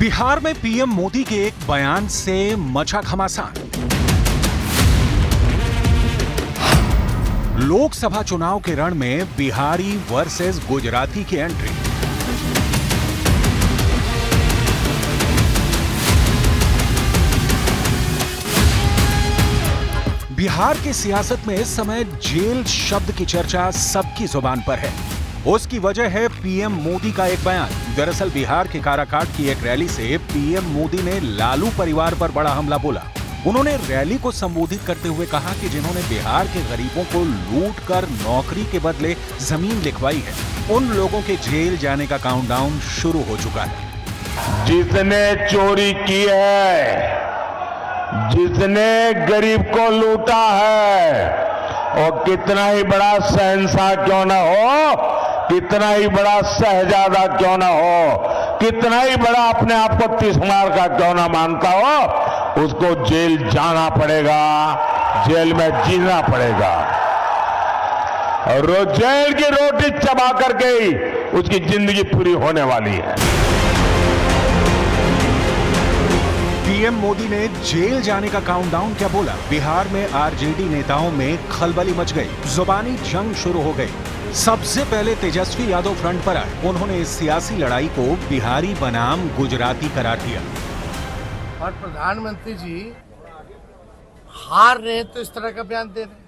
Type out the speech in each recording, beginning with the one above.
बिहार में पीएम मोदी के एक बयान से मचा घमासान। लोकसभा चुनाव के रण में बिहारी वर्सेस गुजराती की एंट्री। बिहार की सियासत में इस समय जेल शब्द की चर्चा सबकी जुबान पर है। उसकी वजह है पीएम मोदी का एक बयान। दरअसल बिहार के काराकाट की एक रैली से पीएम मोदी ने लालू परिवार पर बड़ा हमला बोला। उन्होंने रैली को संबोधित करते हुए कहा कि जिन्होंने बिहार के गरीबों को लूट कर नौकरी के बदले जमीन लिखवाई है, उन लोगों के जेल जाने का काउंटडाउन शुरू हो चुका है। जिसने चोरी की है, जिसने गरीब को लूटा है, और कितना ही बड़ा शहंशाह क्यों ना हो, कितना ही बड़ा शहजादा क्यों ना हो, कितना ही बड़ा अपने आप को तिस्मार का क्यों ना मानता हो, उसको जेल जाना पड़ेगा, जेल में जीना पड़ेगा। और जेल की रोटी चबा करके ही उसकी जिंदगी पूरी होने वाली है। पीएम मोदी ने जेल जाने का काउंटडाउन क्या बोला? बिहार में आरजेडी नेताओं में खलबली मच गई, जुबानी जंग शुरू हो गई। सबसे पहले तेजस्वी यादव फ्रंट पर आए। उन्होंने इस सियासी लड़ाई को बिहारी बनाम गुजराती करार दिया। और प्रधानमंत्री जी हार रहे हैं तो इस तरह का बयान दे रहे हैं।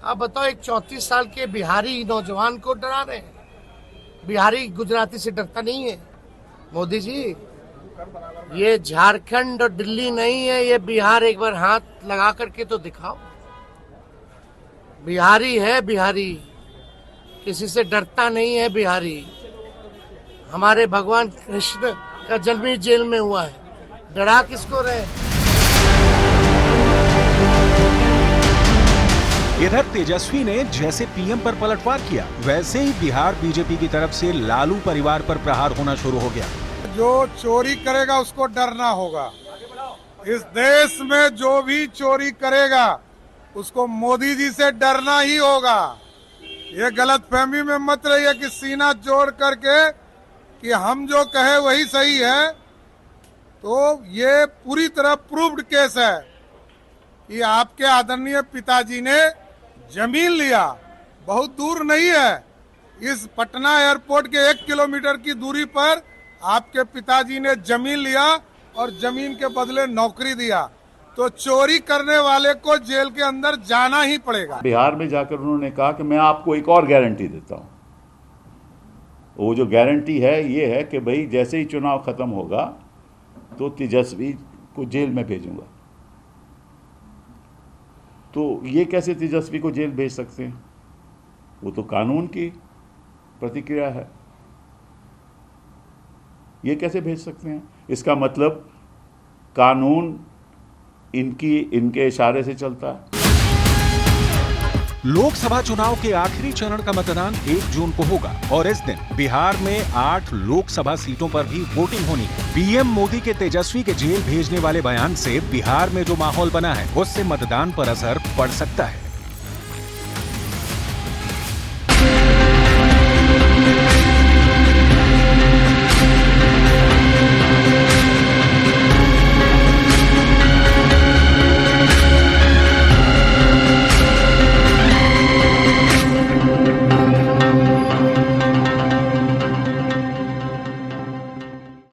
आप बताओ, एक 34 साल के बिहारी नौजवान को डरा रहे हैं। बिहारी गुजराती से डरता नहीं है। मोदी जी, ये झारखंड और दिल्ली नहीं है, ये बिहार। एक बार हाथ लगा करके तो दिखाओ। बिहारी है बिहारी, किसी से डरता नहीं है बिहारी। हमारे भगवान कृष्ण का जन्म ही जेल में हुआ है, डरा किसको रहे? इधर तेजस्वी ने जैसे पीएम पर पलटवार किया, वैसे ही बिहार बीजेपी की तरफ से लालू परिवार पर प्रहार होना शुरू हो गया। जो चोरी करेगा उसको डरना होगा। इस देश में जो भी चोरी करेगा उसको मोदी जी से डरना ही होगा। ये गलतफहमी में मत रहिए कि सीना जोड़ करके कि हम जो कहे वही सही है। तो ये पूरी तरह प्रूव्ड केस है कि आपके आदरणीय पिताजी ने जमीन लिया, बहुत दूर नहीं है। इस पटना एयरपोर्ट के 1 किलोमीटर की दूरी पर आपके पिताजी ने जमीन लिया और जमीन के बदले नौकरी दिया। तो चोरी करने वाले को जेल के अंदर जाना ही पड़ेगा। बिहार में जाकर उन्होंने कहा कि मैं आपको एक और गारंटी देता हूं। वो जो गारंटी है ये है कि भाई जैसे ही चुनाव खत्म होगा तो तेजस्वी को जेल में भेजूंगा। तो ये कैसे तेजस्वी को जेल भेज सकते हैं? वो तो कानून की प्रतिक्रिया है। ये कैसे भेज सकते हैं? इसका मतलब कानून इनके इशारे से चलता है। लोकसभा चुनाव के आखिरी चरण का मतदान 1 जून को होगा और इस दिन बिहार में 8 लोकसभा सीटों पर भी वोटिंग होनी है। पीएम मोदी के तेजस्वी के जेल भेजने वाले बयान से बिहार में जो माहौल बना है, उससे मतदान पर असर पड़ सकता है।